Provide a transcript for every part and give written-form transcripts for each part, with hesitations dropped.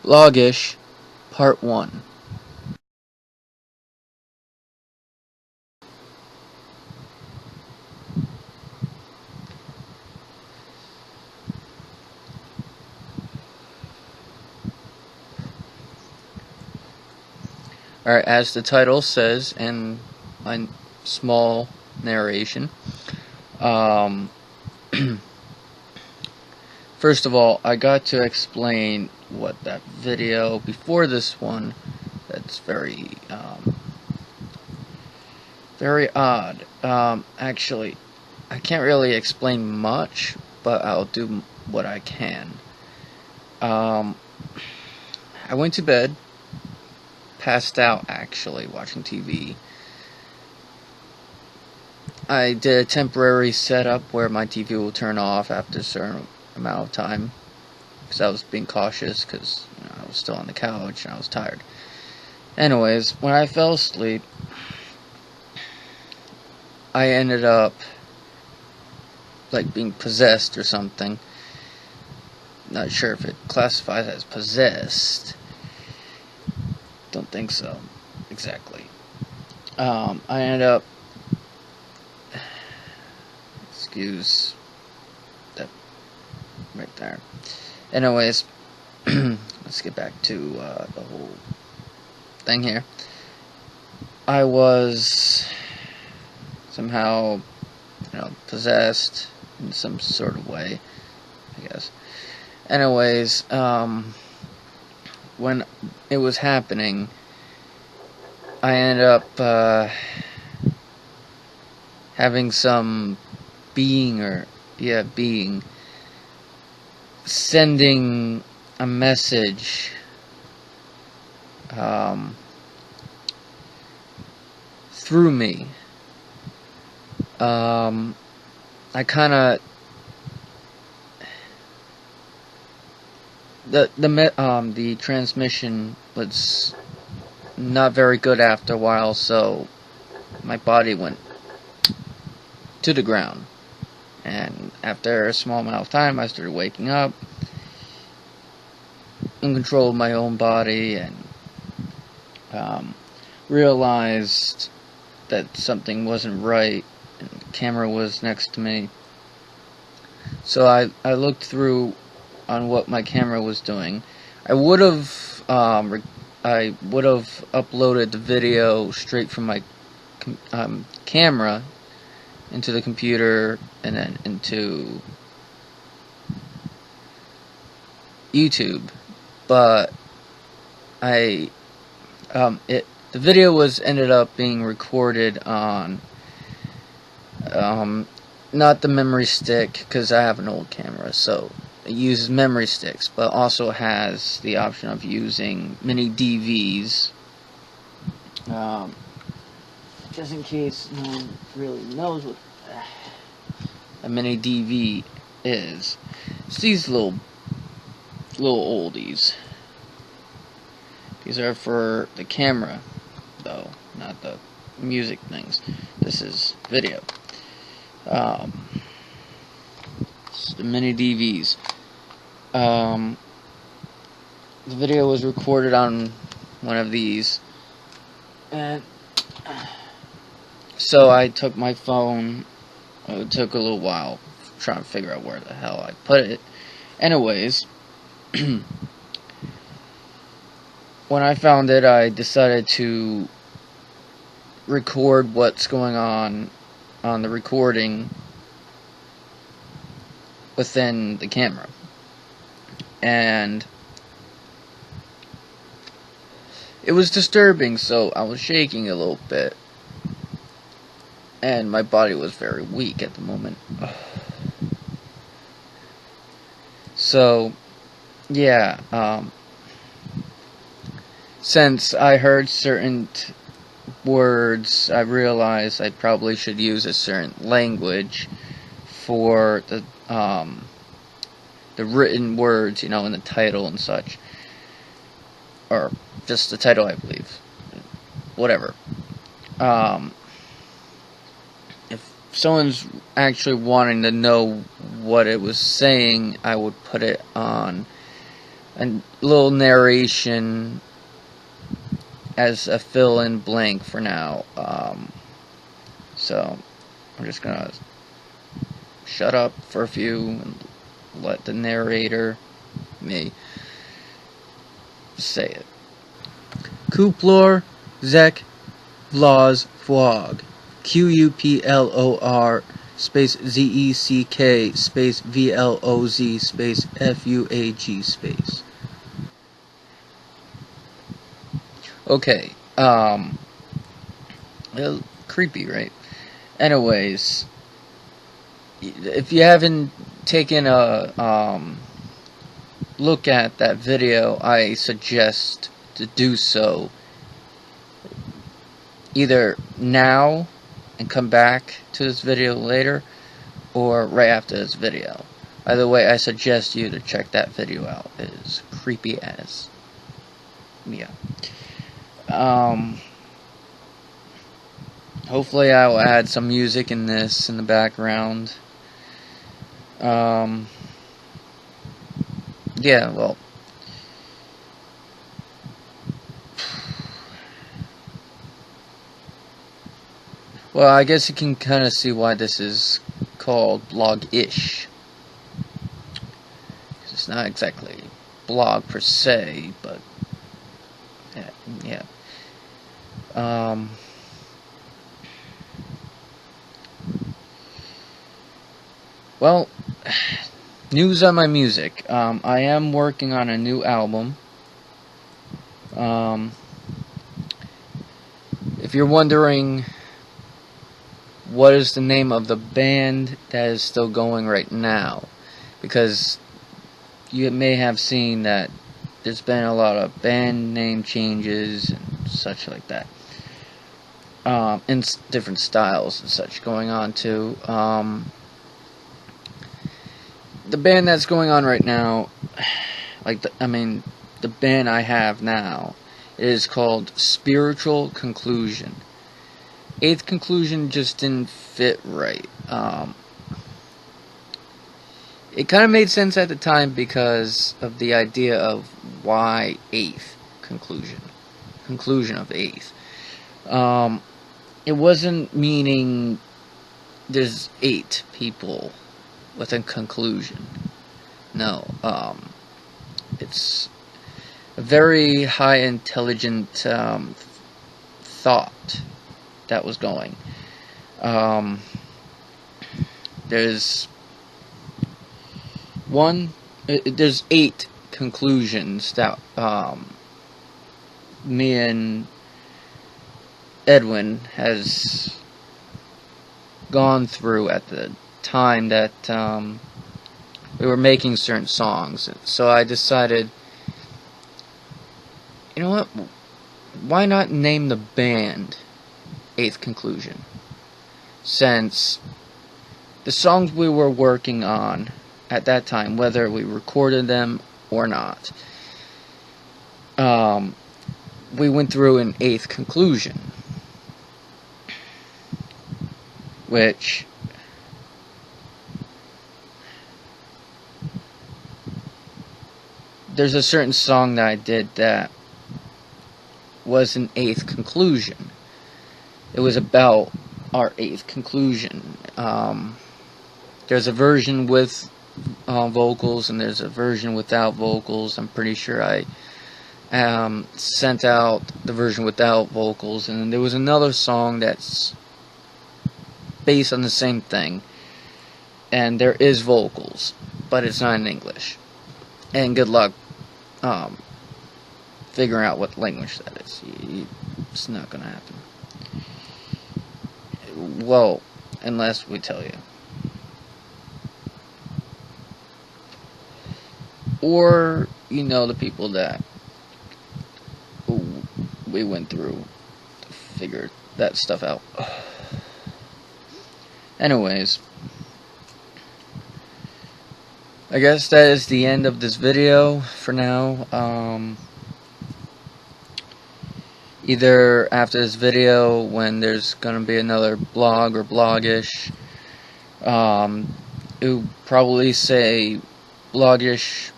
Vlogish Part 1. Alright, as the title says in my small narration, first of all, I got to explain what that video before this one, that's very odd. Actually, I can't really explain much, but I'll do what I can. I went to bed, passed out actually, watching TV. I did a temporary setup where my TV will turn off after a certain amount of time, because I was being cautious, because I was still on the couch and I was tired. Anyways, when I fell asleep, I ended up like being possessed or something. Not sure if it classifies as possessed. Don't think so exactly. I ended up, excuse that right there. Anyways, let's get back to the whole thing here. I was somehow, possessed in some sort of way, I guess. Anyways, when it was happening, I ended up having some being sending a message through me. I kind of the transmission was not very good after a while, so my body went to the ground. And after a small amount of time, I started waking up, in control of my own body, and realized that something wasn't right, and the camera was next to me. So I looked through on what my camera was doing. I would have uploaded the video straight from my camera into the computer and then into YouTube, but the video ended up being recorded on not the memory stick, because I have an old camera, so it uses memory sticks, but also has the option of using mini DVs. Just in case no one really knows what a mini DV is. It's these little oldies. These are for the camera, though, not the music things. This is video. It's the mini DVs. The video was recorded on one of these, and so I took my phone. It took a little while trying to figure out where the hell I put it. Anyways, when I found it, I decided to record what's going on the recording within the camera. And it was disturbing, so I was shaking a little bit. And my body was very weak at the moment. So, yeah, since I heard certain words, I realized I probably should use a certain language for the written words, in the title and such. Or just the title, I believe. Whatever. If someone's actually wanting to know what it was saying, I would put it on a little narration as a fill-in blank for now. So I'm just gonna shut up for a few and let the narrator, me, say it. Kuplor Zek Vloz Vlog. Quplor space ZECK space VLOZ space FUAG space. Okay, creepy, right? Anyways, if you haven't taken a look at that video, I suggest to do so either now and come back to this video later, or right after this video. Either way, I suggest you to check that video out. It is creepy as. Yeah. Hopefully I will add some music in this in the background. Yeah, well. Well, I guess you can kind of see why this is called blog-ish. It's not exactly blog per se, but yeah. Well, news on my music. I am working on a new album. If you're wondering what is the name of the band that is still going right now, because you may have seen that there's been a lot of band name changes and such like that, in different styles and such going on too. The band that's going on right now, the band I have now is called Spiritual Conclusion. Eighth Conclusion just didn't fit right. It kind of made sense at the time because of the idea of why eighth conclusion of eighth. It wasn't meaning there's 8 people with a conclusion. No, it's a very high intelligent thought that was going. There's 8 conclusions that me and Edwin has gone through at the time that we were making certain songs. So I decided, you know what, why not name the band Eighth Conclusion, since the songs we were working on at that time, whether we recorded them or not, we went through an eighth conclusion, which there's a certain song that I did that was an eighth conclusion. It was about our eighth conclusion. There's a version with vocals and there's a version without vocals. I'm pretty sure I sent out the version without vocals, and there was another song that's based on the same thing, and there is vocals, but it's not in English. And good luck figuring out what language that is. It's not gonna happen. Well, unless we tell you. Or, you know, the people that we went through to figure that stuff out. Anyways, I guess that is the end of this video for now. Either after this video, when there's gonna be another blog or blogish, it would probably say blogish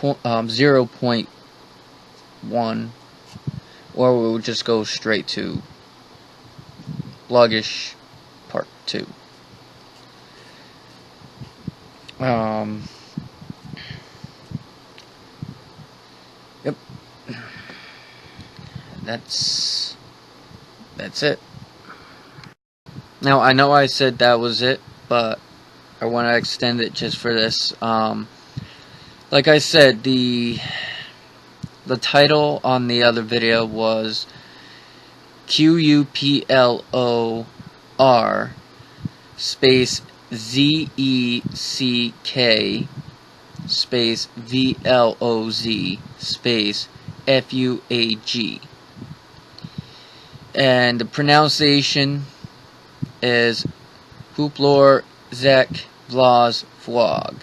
0.1, or we'll just go straight to Bloggish Part 2. Yep. That's it. Now, I know I said that was it, but I want to extend it just for this. Like I said, the title on the other video was QUPLOR space ZECK space VLOZ space FUAG, and the pronunciation is Hooplor Zek Vloz Vlog,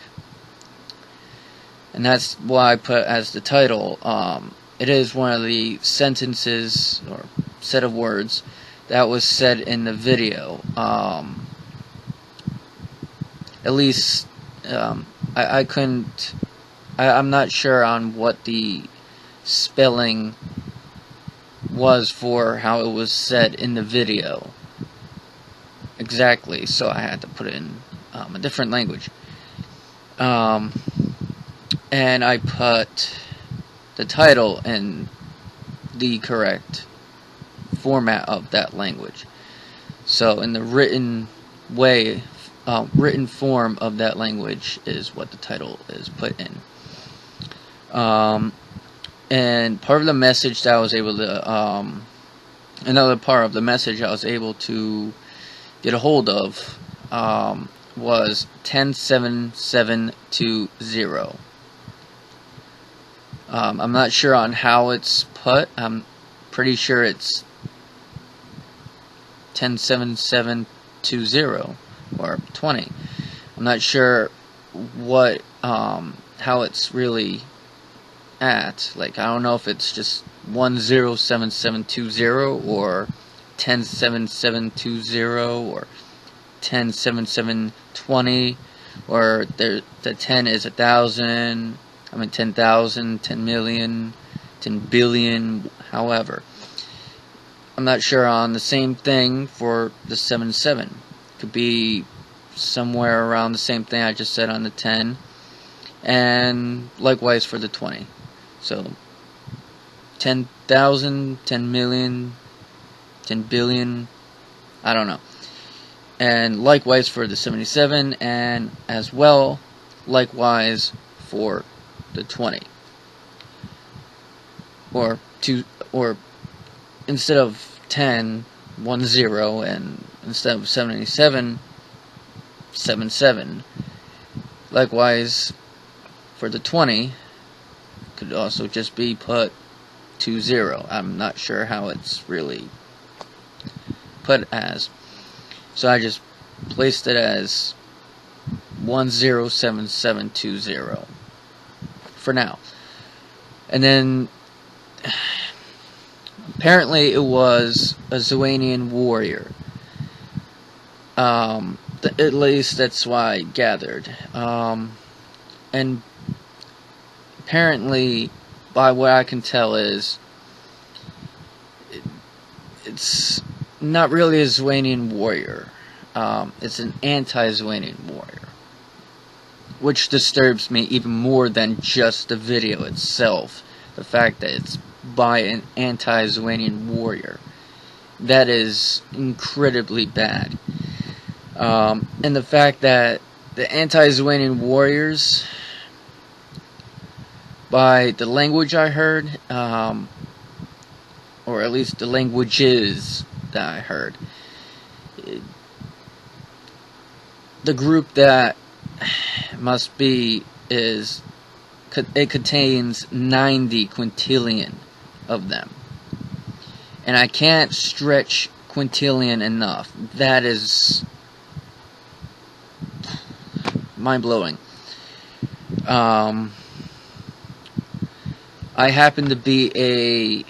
and that's why I put as the title. It is one of the sentences or set of words that was said in the video. At least I couldn't. I'm not sure on what the spelling was for how it was said in the video exactly, so I had to put it in a different language. And I put the title in the correct format of that language. So in the written way, written form of that language is what the title is put in. And part of the message that I was able to, another part of the message I was able to get a hold of was 107,720. I'm not sure on how it's put. I'm pretty sure it's 107,720 or 20. I'm not sure what how it's really at. Like, I don't know if it's just 107720 or 107,720 or 107,720, or the 10 is 1,000. I mean 10,000, 10 million, 10 billion, however. I'm not sure on the same thing for the 77. Could be somewhere around the same thing I just said on the 10, and likewise for the 20. So 10,000, 10 million, 10 billion, I don't know. And likewise for the 77, and as well likewise for the 20. Or instead of 10, 10, and instead of 77, 77. Likewise for the 20, could also just be put 20. I'm not sure how it's really put as, so I just placed it as 107720 for now. And then apparently it was a Zoanian warrior. At least that's why I gathered. And apparently, by what I can tell, is it's not really a Zoanian warrior. It's an anti-Zoanian warrior, which disturbs me even more than just the video itself. The fact that it's by an anti-Zoanian warrior, that is incredibly bad. And the fact that the anti-Zoanian warriors, by the language I heard, or at least the languages that I heard, the group that must be is, it contains 90 quintillion of them, and I can't stretch quintillion enough. That is mind-blowing. I happen to be a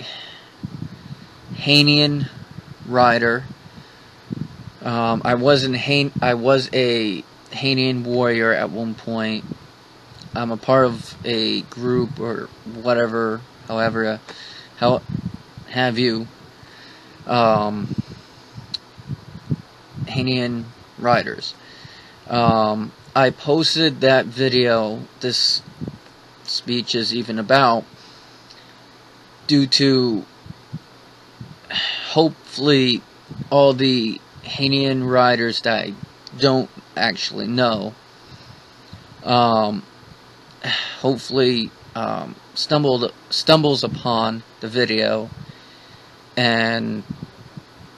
Hainian rider. I was a Hainian warrior at one point. I'm a part of a group or whatever, however, how have you, Hanian Riders. I posted that video this speech is even about due to hopefully all the Hanian riders that I don't actually know hopefully stumbles upon the video, and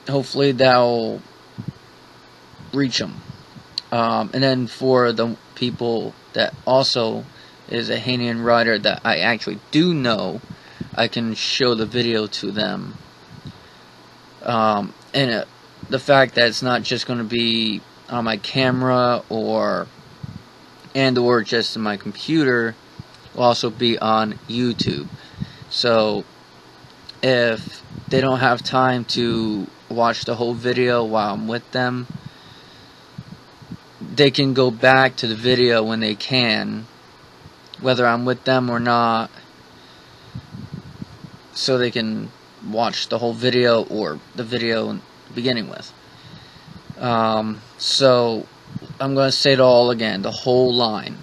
hopefully that'll reach them. And then for the people that also is a Hanian rider that I actually do know, I can show the video to them. The fact that it's not just going to be on my camera or just in my computer, will also be on YouTube. So if they don't have time to watch the whole video while I'm with them, they can go back to the video when they can, whether I'm with them or not, so they can watch the whole video or the video beginning with. So I'm going to say it all again, the whole line.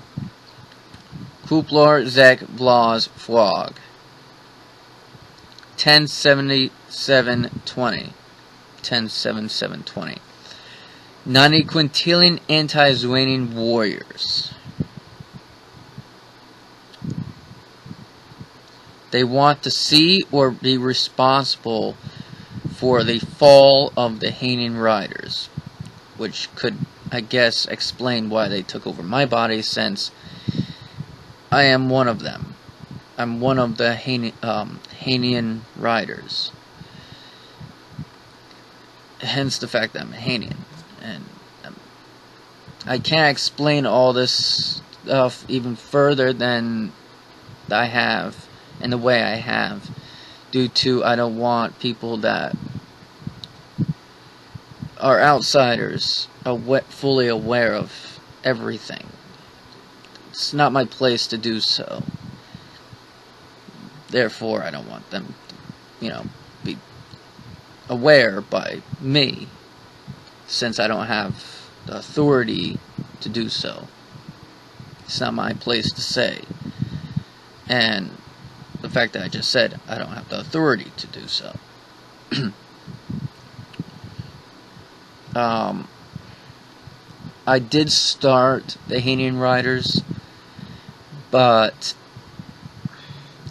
Kooplar Zek Blaas Vlog 107720 107720 90 quintillion anti-Zwanian warriors. They want to see or be responsible for the fall of the Hanian riders, which could, I guess, explain why they took over my body, since I am one of them. I'm one of the Hanian riders. Hence the fact that I'm a Hanian. And I can't explain all this stuff even further than I have, in the way I have, due to I don't want people that are outsiders fully aware of everything. It's not my place to do so. Therefore, I don't want them to, be aware by me, since I don't have the authority to do so. It's not my place to say. And the fact that I just said I don't have the authority to do so. I did start the Hanian Riders, but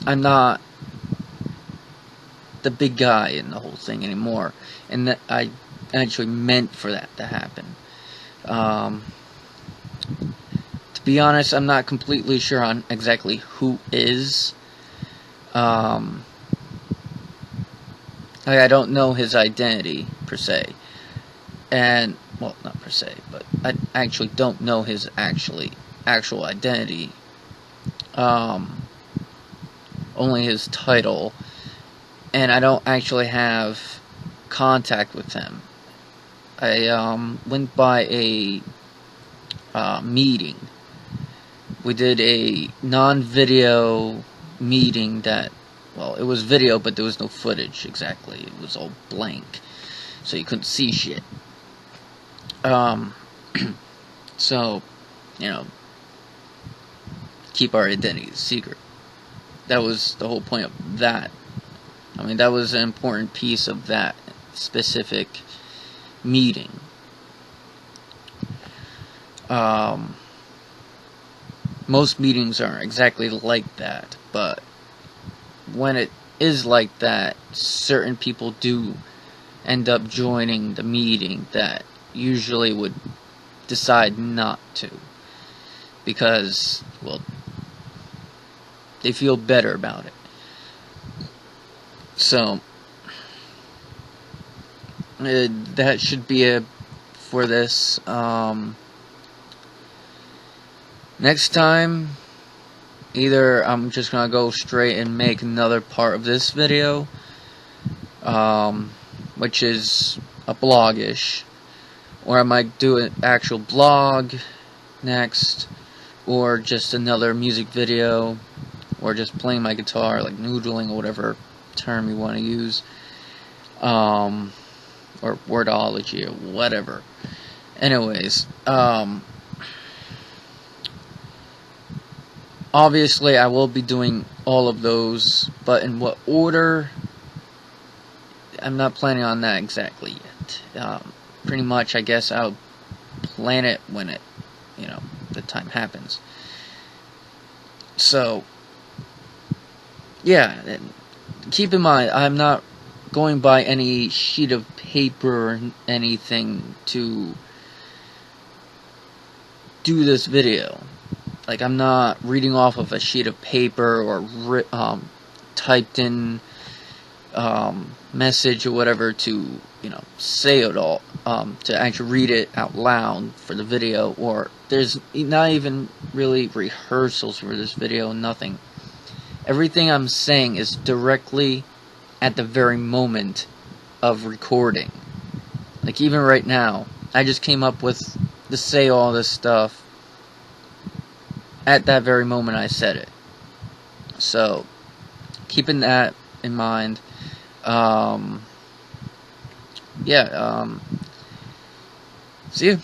I'm not the big guy in the whole thing anymore, and that I actually meant for that to happen. To be honest, I'm not completely sure on exactly who is. I don't know his identity per se, and well, not per se, but I actually don't know his actual identity. Only his title, and I don't actually have contact with him. I went by a meeting. We did a non-video meeting that, well, it was video, but there was no footage exactly. It was all blank, so you couldn't see shit. So, keep our identities secret. That was the whole point of that. I mean, that was an important piece of that specific meeting. Most meetings aren't exactly like that, but when it is like that, certain people do end up joining the meeting that usually would decide not to, because, well, they feel better about it. So that should be it for this. Next time, either I'm just gonna go straight and make another part of this video, which is a blogish, or I might do an actual blog next, or just another music video, or just playing my guitar, like noodling, or whatever term you want to use, or wordology, or whatever. Anyways, obviously I will be doing all of those, but in what order, I'm not planning on that exactly yet. Pretty much, I guess I'll plan it when it, the time happens. So, yeah, and keep in mind, I'm not going by any sheet of paper or anything to do this video. Like, I'm not reading off of a sheet of paper or typed in message or whatever to, say it all, to actually read it out loud for the video, or there's not even really rehearsals for this video, nothing. Everything I'm saying is directly at the very moment of recording. Like, even right now, I just came up with to say all this stuff at that very moment I said it. So, keeping that in mind, see you.